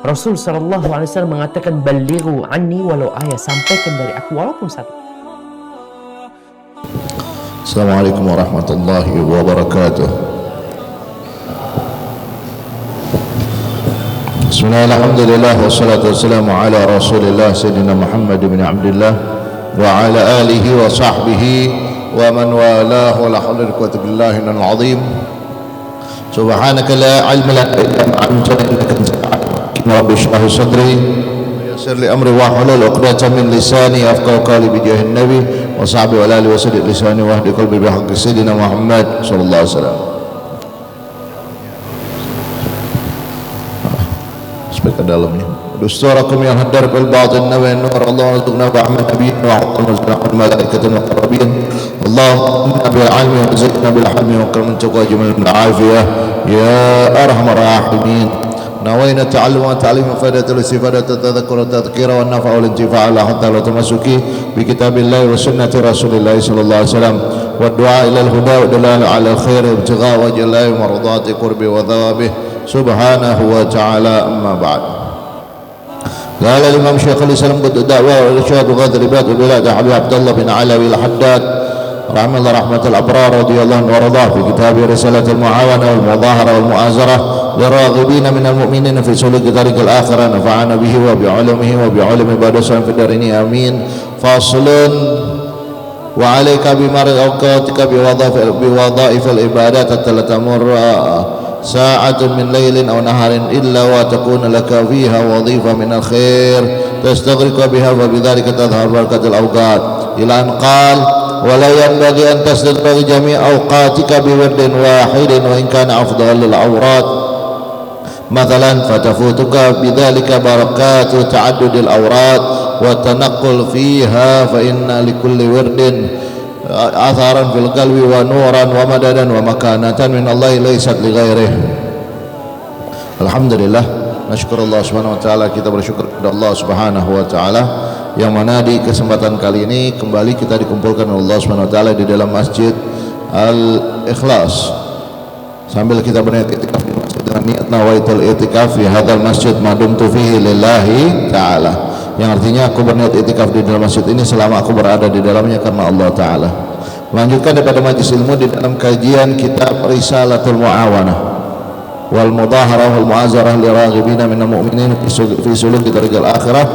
Rasul sallallahu alaihi wasallam mengatakan, "Ballighu anni walau ayat," sampaikan dari aku walaupun satu. Assalamualaikum warahmatullahi wabarakatuh. Bismillah, alhamdulillah, wassalatu wassalamu ala rasulillah Sayyidina Muhammad bin Abdullah wa ala alihi wa sahbihi wa man walahu, la hawla wa la quwwata illa billahil azim. Subhanaka la ilma lana illa ma 'allamtana innaka antal hakim. Rabbi shrah li sadri wa yassir li amri wahlul 'uqdatam min lisani yafqahu qawli bi jahin nabi wa sahbihi wa alihi wa saddid lisani wa hdi qalbi bi haqqi sayyidina Muhammad sallallahu alaihi wasallam. Ke dalamnya. Dusturakum yang hadar bil batin wa nur Allah warzuqna ba'amal nabiyyin wa a'udzu malaikatin wa qarabin. Allahumma bil ilmi wa zidna bil hilmi wa karam tuqa jumal min afiyah ya arhamar rahimin. Nawaina ta'allum wa ta'lim wa fadatul istifadat tadhakkur tadhkira wa nafa' wal intifa' ala hatta la tamasuki bi kitabillahi wa sunnati rasulillah sallallahu alaihi wasallam wa du'a ila al huda wa dalal ala al khair wa ibtigha wa jalali mardati qurbi wa thawabih subhanahu wa ta'ala. Amma ba'd. Qala al-imam Syekh al-Islam qad da'wa wa irsyad ghadr ibad bilad Habib Abdullah bin Alawi al-Haddad rahimahullah rahmatul abrar radhiyallahu anhu wa radha fi kitab risalah al-muawana wal mudahara wal mu'azarah liraghibin min al-mu'minin fi suluk tariq al-akhirah nafa'ana bihi wa bi 'ilmihi wa bi 'ilmi badasan fi darini amin. Faslun wa 'alaika bi mar'i awqatika bi wadha'if al-ibadat la tamur sa'atun min laylin aw naharin illa wa takuna laka fiha wadhifa min al-khair tastaghriqu biha wa bidzalika tadhhar barakatul awqat ila an qala wa la yanbaghi an tasdaqqa jami' awqatika bi wardin wahidin wa in kana afdalul awrat mathalan fatafutuka bidzalika barakatu ta'addudil awrat wa tanaqqul fiha fa inna likulli wardin atharan fil qalbi wa nuran wa madadan wa makanatan min Allah laysat li ghairih. Alhamdulillah, nasyukurullah subhanahu wa ta'ala, kita bersyukur kepada Allah subhanahu wa ta'ala yang mana di kesempatan kali ini kembali kita dikumpulkan oleh Allah subhanahu wa ta'ala di dalam Masjid Al-Ikhlas sambil kita berniat itikaf di masjid dengan niat nawaitul itikaf fi hadzal masjid madumtu fihi lillahi ta'ala, yang artinya aku berniat itikaf di dalam masjid ini selama aku berada di dalamnya karena Allah Ta'ala. Melanjutkan daripada majlis ilmu di dalam kajian kitab Risalatul Mu'awanah wal Mudaharah wal Mu'azarah liraghibina minal mu'minin fi suluki tariqil akhirah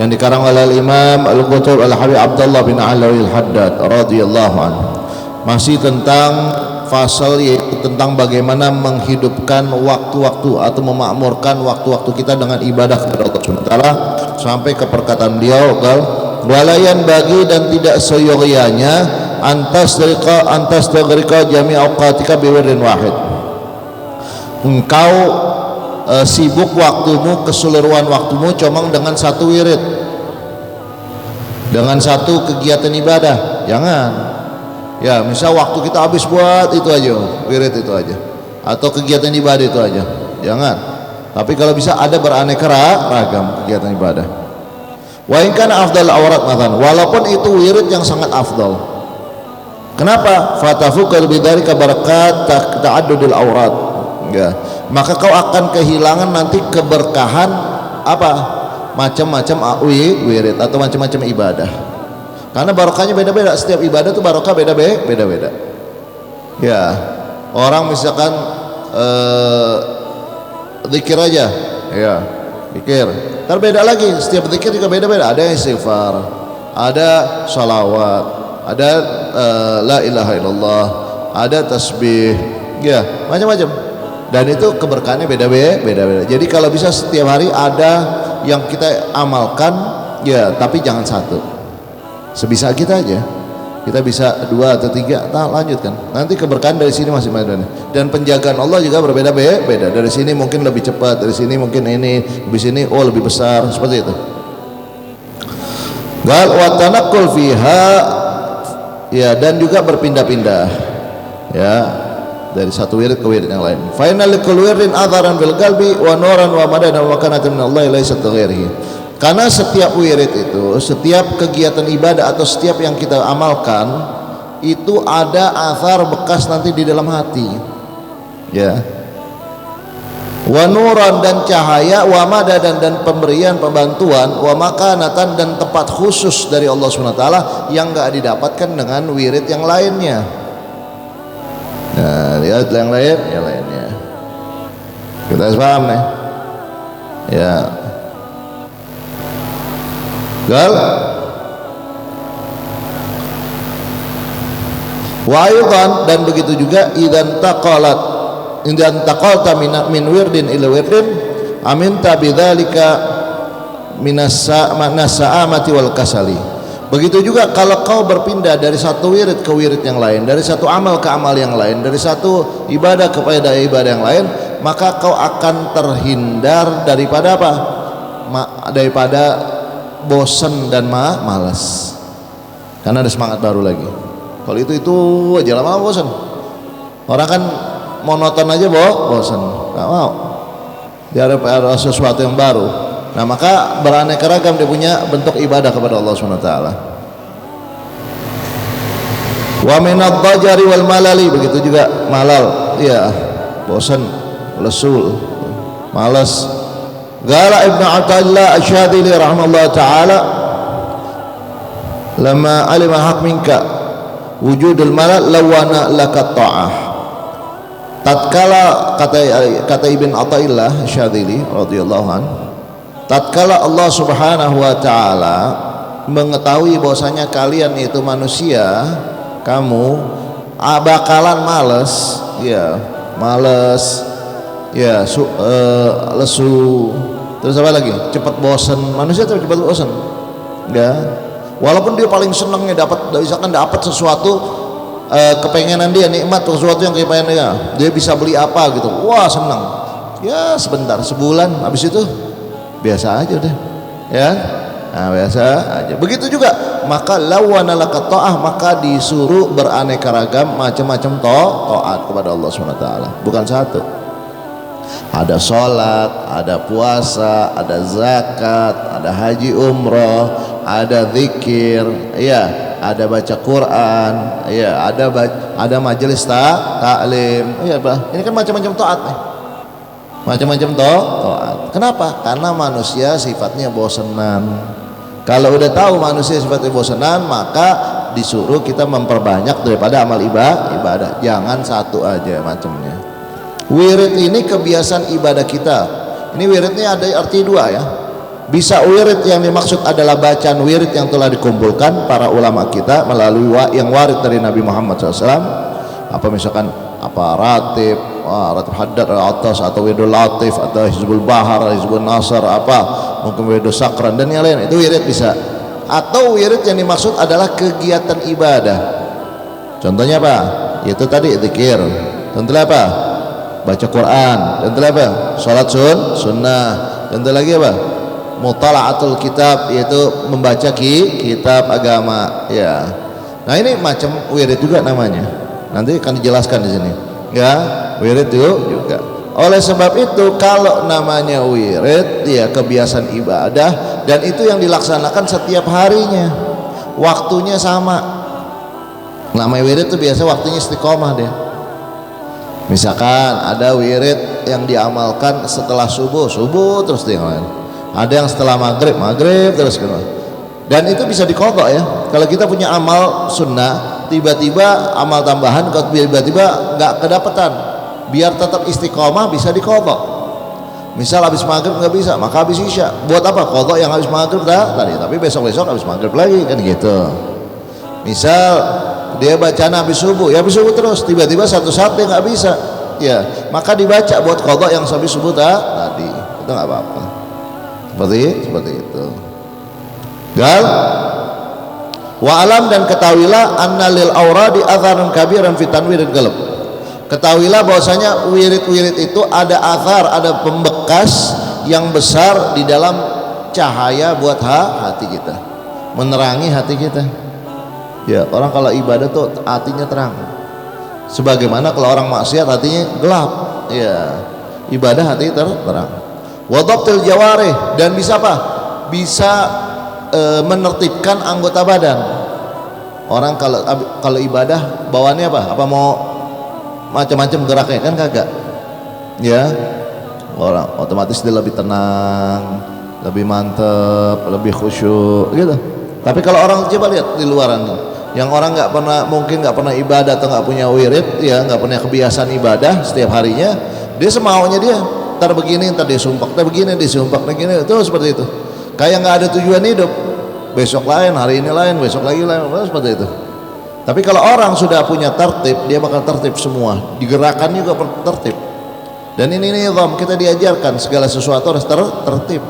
yang dikarang oleh Imam Al-Qutub Al-Habib Abdullah bin Alawi Al-Haddad radhiyallahu anhu. Masih tentang fasal, yaitu tentang bagaimana menghidupkan waktu-waktu atau memakmurkan waktu-waktu kita dengan ibadah kepada Allah Subhanahu wa taala, sampai ke perkataan beliau walayan bagi dan tidak seyogyanya antas tagrika jami' awqatika biwirdin wahid, engkau sibuk waktumu, keseluruhan waktumu cuma dengan satu wirid, dengan satu kegiatan ibadah. Jangan ya, misal waktu kita habis buat itu aja, wirid itu aja, atau kegiatan ibadah itu aja, jangan. Tapi kalau bisa ada beraneka ragam kegiatan ibadah. Wa in kana afdal awrat matan, walaupun itu wirid yang sangat afdal. Kenapa? Fatafukal bidzalika barakat ta'addudil awrat. Ya, maka kau akan kehilangan nanti keberkahan apa? Macam-macam wirid atau macam-macam ibadah. Karena barokahnya beda-beda, setiap ibadah itu barokah beda-beda. Ya, orang misalkan zikir aja, ya, zikir. Terbeda lagi, setiap zikir juga beda-beda. Ada yang istighfar, ada salawat, ada la ilaha illallah, ada tasbih, ya, macam-macam. Dan itu keberkahannya beda-beda. Jadi kalau bisa setiap hari ada yang kita amalkan, ya, tapi jangan satu. Sebisa kita aja, kita bisa 2 atau 3, lanjutkan. Nanti keberkahan dari sini masih ada. Dan penjagaan Allah juga berbeda-beda. Dari sini mungkin lebih cepat, dari sini mungkin ini, di sini lebih besar, seperti itu. Gal wa tanaqqul fiha, ya, dan juga berpindah-pindah, ya, dari satu wirid ke wirid yang lain. Fa inna likulli wirdin atharan bil qalbi wa nuran wa madadan wa makanatan min Allah laysat ghairihi. Karena setiap wirid itu, setiap kegiatan ibadah atau setiap yang kita amalkan itu ada athar bekas nanti di dalam hati, ya. wa nuran dan cahaya, wa madadan dan pemberian pembantuan, wa makanatan dan tempat khusus dari Allah SWT yang enggak didapatkan dengan wirid yang lainnya. Nah, lihat yang lainnya. Kita paham nih. Ya. Gal. Wa aydan dan begitu juga idan taqalta min wirdin ila wirdin aminta bidzalika minas sa'amati wal kasali. Begitu juga kalau kau berpindah dari satu wirid ke wirid yang lain, dari satu amal ke amal yang lain, dari satu ibadah kepada ibadah yang lain, maka kau akan terhindar daripada apa? Daripada bosan dan malas. Karena ada semangat baru lagi. Kalau itu aja lama-lama bosan. Orang kan monoton aja bosan, nggak mau. Dia ada sesuatu yang baru. Nah, maka beraneka ragam dia punya bentuk ibadah kepada Allah SWT. Wa minadh dhajari wal malali, begitu juga malal, ya bosan, lesul, malas. Qala Ibnu Athaillah Asy-Syadzili rahimahullah taala, "Lamma alima haq minka wujudul malal lawana laka ta'ah." Tatkala kata Ibn Athaillah Asy-Syadzili radhiyallahu an, tatkala Allah Subhanahu wa taala mengetahui bahwasanya kalian itu manusia, kamu bakalan males, ya males, ya lesu, terus apa lagi, cepat bosan. Manusia cepat bosan, ya walaupun dia paling senangnya dapat sesuatu, kepengenan dia, nikmat sesuatu yang kepengen dia bisa beli apa gitu, wah senang, ya sebentar, sebulan, habis itu biasa aja deh, ya. Nah, biasa aja. Begitu juga, maka lawana laka ta'ah, maka disuruh beraneka ragam macam-macam taat kepada Allah SWT. Bukan satu. Ada sholat, ada puasa, ada zakat, ada haji umroh, ada zikir, ya, ada baca Quran, ya, ada majelis taklim, ya, ini kan macam-macam taat nih. Macam-macam taat. Kenapa? Karena manusia sifatnya bosenan. Kalau udah tahu manusia sifatnya bosenan, maka disuruh kita memperbanyak daripada amal ibadah. Jangan satu aja macamnya. Wirid ini kebiasaan ibadah kita. Ini wiridnya ada arti dua, ya. Bisa wirid yang dimaksud adalah bacaan wirid yang telah dikumpulkan para ulama kita melalui yang warid dari Nabi Muhammad SAW. Apa misalkan ratib haddad al-atas, atau wiridul latif, atau hizbul bahar, hizbul nasr, mungkin wiridul sakran dan yang lain, itu wirid bisa. Atau wirid yang dimaksud adalah kegiatan ibadah. Contohnya apa? Yaitu tadi zikir. Contohnya apa? Baca Quran. Contohnya apa? Salat sunnah. Contoh lagi apa? Mutala'atul kitab, yaitu membaca kitab agama, ya. Nah, ini macam wirid juga namanya. Nanti akan dijelaskan di sini. Ya, wirid juga. Oleh sebab itu, kalau namanya wirid, ya kebiasaan ibadah, dan itu yang dilaksanakan setiap harinya, waktunya sama. Namanya wirid itu biasa waktunya istiqomah dia. Misalkan ada wirid yang diamalkan setelah subuh terus dia lain. Ada yang setelah maghrib terus gitu. Dan itu bisa diqadha, ya. Kalau kita punya amal sunnah, tiba-tiba amal tambahan, kalau tiba-tiba nggak kedapatan, biar tetap istiqomah bisa diqadha. Misal habis maghrib nggak bisa, maka habis isya. Buat apa qadha yang habis maghrib tadi, tapi besok habis maghrib lagi, kan gitu. Misal dia bacaan habis subuh, ya habis subuh terus, tiba-tiba satu saat dia nggak bisa, ya maka dibaca buat qadha yang habis subuh tadi, itu nggak apa-apa. Seperti itu. Gal wa alam, dan ketahuilah anna lil auradi atharan kabiran fi tanwiril qalb. Ketahuilah bahwasanya wirid-wirid itu ada athar, ada pembekas yang besar di dalam cahaya buat hati kita, menerangi hati kita. Ya, orang kalau ibadah tuh hatinya terang. Sebagaimana kalau orang maksiat hatinya gelap. Ya, ibadah hati terang. Wa dhabtil jawarih, dan bisa apa? Bisa menertibkan anggota badan. Orang kalau ibadah bawaannya apa? Apa mau macam-macam geraknya, kan kagak, ya. orang otomatis dia lebih tenang, lebih mantep, lebih khusyuk gitu. Tapi kalau orang coba lihat di luaran, yang orang nggak pernah, mungkin nggak pernah ibadah atau nggak punya wirid, ya nggak punya kebiasaan ibadah setiap harinya, dia semaunya dia, ntar begini, ntar dia sumpah, ntar begini, dia sumpah, begini, itu seperti itu. Kayak nggak ada tujuan hidup, besok lain, hari ini lain, besok lagi lain, seperti itu. Tapi kalau orang sudah punya tertib, dia bakal tertib semua, digerakkan juga tertib. Dan ini nizam, kita diajarkan segala sesuatu harus tertib.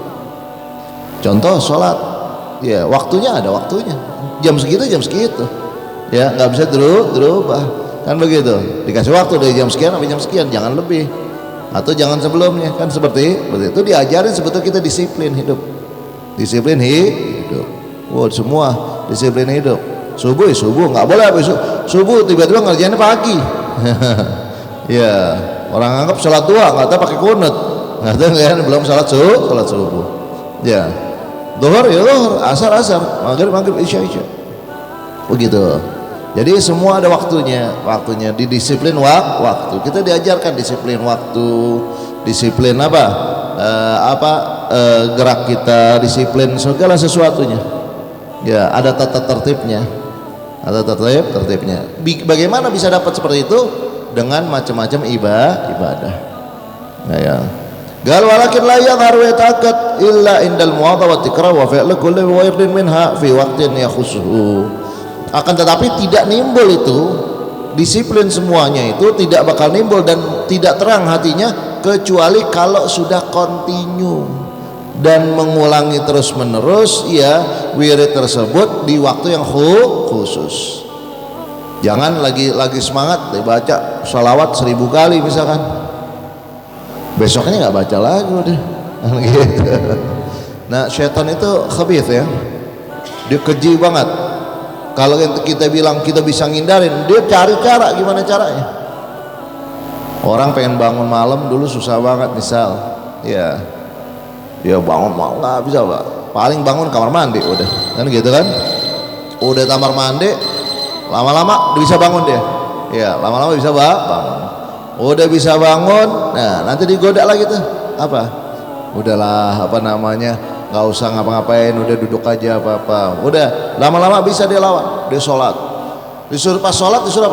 Contoh sholat, ya waktunya ada waktunya, jam segitu ya nggak bisa berubah kan begitu. Dikasih waktu dari jam sekian sampai jam sekian, jangan lebih atau jangan sebelumnya, kan seperti itu. Diajarin sebetulnya kita disiplin hidup. Semua disiplin hidup. Subuh nggak boleh habis subuh tiba-tiba ngerjainnya pagi. Ya orang anggap sholat dua nggak tahu pakai kunut, nggak tahu kan belum sholat subuh. Ya Zuhur ya zuhur, asar, maghrib isya. Begitu. Jadi semua ada waktunya didisiplin waktu. Kita diajarkan disiplin waktu, disiplin gerak kita, disiplin segala sesuatunya. Ya, ada tata tertibnya. Bagaimana bisa dapat seperti itu? Dengan macam-macam ibadah. Nah, ya. Gal walakin la yadhharu yata'akkad illa indal muwadhawati tikrar wa fi'l kulli wirdin minha fi waqtin yakhussuhu. Akan tetapi tidak nimbul itu, disiplin semuanya itu tidak bakal nimbul dan tidak terang hatinya kecuali kalau sudah kontinu dan mengulangi terus menerus ya wirid tersebut di waktu yang khusus. Jangan lagi semangat dibaca sholawat 1000 kali misalkan, besoknya nggak baca lagi udah gitu. Nah syaitan itu khabith ya, dia keji banget. Kalau kita bilang kita bisa ngindarin, dia cari cara gimana caranya. Orang pengen bangun malam dulu susah banget misal ya bangun mau nggak bisa Pak, paling bangun kamar mandi udah kan gitu kan, udah kamar mandi lama-lama bisa bangun dia ya, lama-lama bisa bangun. Udah bisa bangun, nah nanti digoda lagi tuh udahlah nggak usah ngapa-ngapain, udah duduk aja udah lama-lama bisa dia lawan, dia sholat, disuruh pas sholat disuruh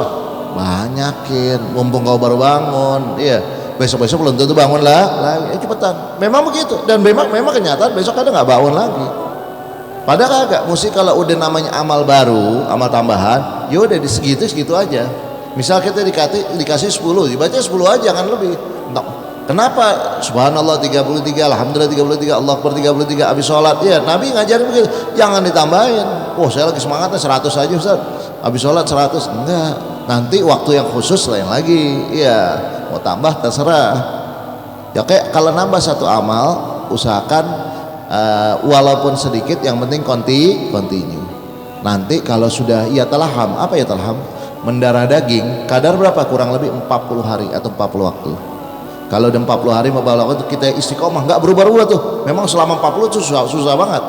banyakin, mumpung kau baru bangun, iya besok belum tentu bangun lagi, cepetan. Memang begitu, dan memang kenyataan besok kadang nggak bangun lagi. Padahal kagak, mesti kalau udah namanya amal baru, amal tambahan, ya udah di segitu aja. Misal kita dikasih 10, dibaca 10 aja, jangan lebih. Kenapa? Subhanallah 33, alhamdulillah 33, Allah Akbar 33 habis sholat. Ya, Nabi ngajarin begitu. Jangan ditambahin. Saya lagi semangatnya 100 aja Ustaz. Habis sholat 100. Enggak. Nanti waktu yang khusus lain lagi. Iya, mau tambah terserah. Ya kayak kalau nambah satu amal, usahakan walaupun sedikit, yang penting continue. Nanti kalau sudah talham, mendarah daging, kadar berapa? Kurang lebih 40 hari atau 40 waktu. Kalau udah 40 hari waktu kita istiqomah, nggak berubah-ubah tuh. Memang selama 40 itu susah banget.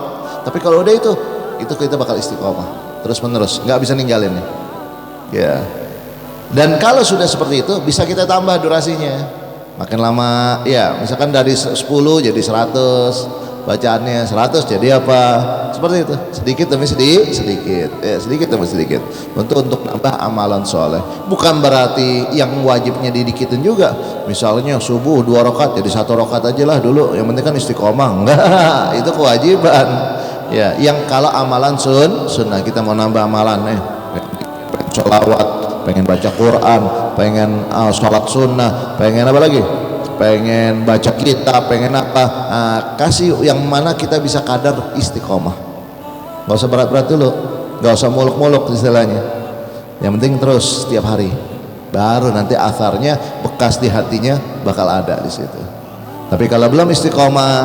Tapi kalau udah itu kita bakal istiqomah terus menerus, nggak bisa ninggalin nih. Ya. Dan kalau sudah seperti itu bisa kita tambah durasinya. Makin lama, ya misalkan dari 10 jadi 100. Bacaannya 100 jadi apa? Seperti itu, sedikit demi sedikit, ya sedikit demi sedikit untuk nambah amalan soleh. Bukan berarti yang wajibnya didikitin juga. Misalnya subuh 2 rakaat jadi 1 rakaat aja lah dulu, yang penting kan istiqomah. Enggak, itu kewajiban. Ya, yang kalau amalan sunnah, kita mau nambah amalan pengen sholawat, pengen baca Quran, pengen sholat sunnah, pengen apa lagi? Pengen baca kitab, pengen apa, kasih yang mana kita bisa kadar istiqomah. Gak usah berat-berat dulu, gak usah muluk-muluk istilahnya, yang penting terus setiap hari, baru nanti asarnya bekas di hatinya bakal ada di situ. Tapi kalau belum istiqomah,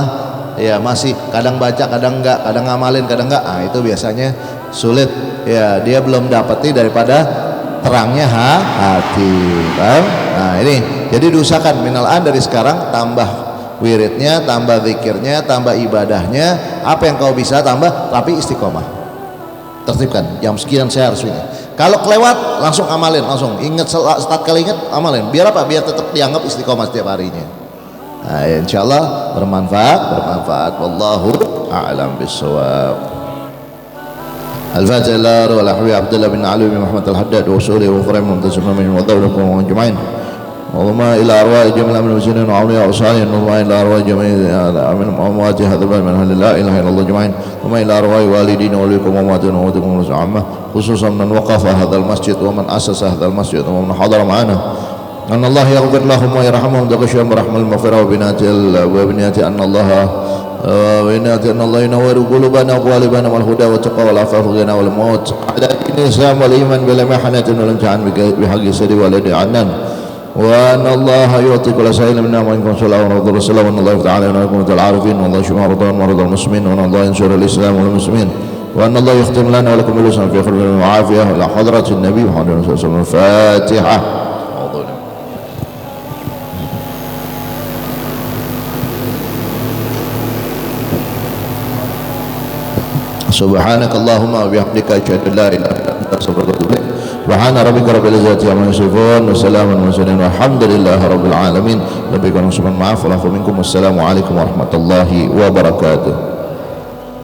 ya masih kadang baca, kadang enggak, kadang ngamalin, kadang enggak, itu biasanya sulit ya, dia belum dapati daripada terangnya hati. Nah ini jadi diusahakan minal-an dari sekarang, tambah wiridnya, tambah zikirnya, tambah ibadahnya, apa yang kau bisa tambah, tapi istiqomah. Tertibkan jam sekian saya harus ini. Kalau kelewat langsung amalin, langsung ingat, start kali ingat amalin. Biar apa? Biar tetap dianggap istiqomah setiap harinya. Insyaallah bermanfaat. Wallahu a'lam bissawab. الفاتحة إلى روح الحبيب عبد الله بن علي بن محمد الحداد وصوله وفرهم ومنتصف منهم وذولكم وأجمعين. اللهم إلى أرواح جميع من المسلمين وأولياء وصالحين. اللهم إلى أرواح جميع من أموات هذا البلد من أهل لا إله إلا الله أجمعين. اللهم إلى أرواح والدينا ووليكم وأمواتنا وأمواتكم عامة، خصوصا من وقف هذا المسجد ومن أسس هذا المسجد ومن حضر معنا، أن الله يغفر لهم ويرحمهم دقشهم برحمة المغفرة وبنيات أن الله ينور قلوبنا وقوالبنا والهدى والتقوى والعفاف والغنى والموت على دين الإسلام والإيمان بلا محنة ولم تعن بحق سيدي والدي عنان، وأن الله يعطي كل سائل منا وإنكم صلاة ورضا الرسول، وأن الله تعالى ونكم العارفين، والله يشفع مرضى المسلمين، وأن الله ينصر الإسلام والمسلمين، وأن الله يختم لنا ولكم بالإسلام في خير وعافية إلى حضرة النبي محمد صلى الله عليه وسلم. الفاتحة. سبحانك اللهم وبحمدك أشهد أن لا إله إلا أنت أستغفرك وأتوب إليك. سبحان ربك رب العزة عما يصفون وسلام على المرسلين والحمد لله رب العالمين. لبيك ونصبا معاف والعفو منكم والسلام عليكم ورحمة الله وبركاته.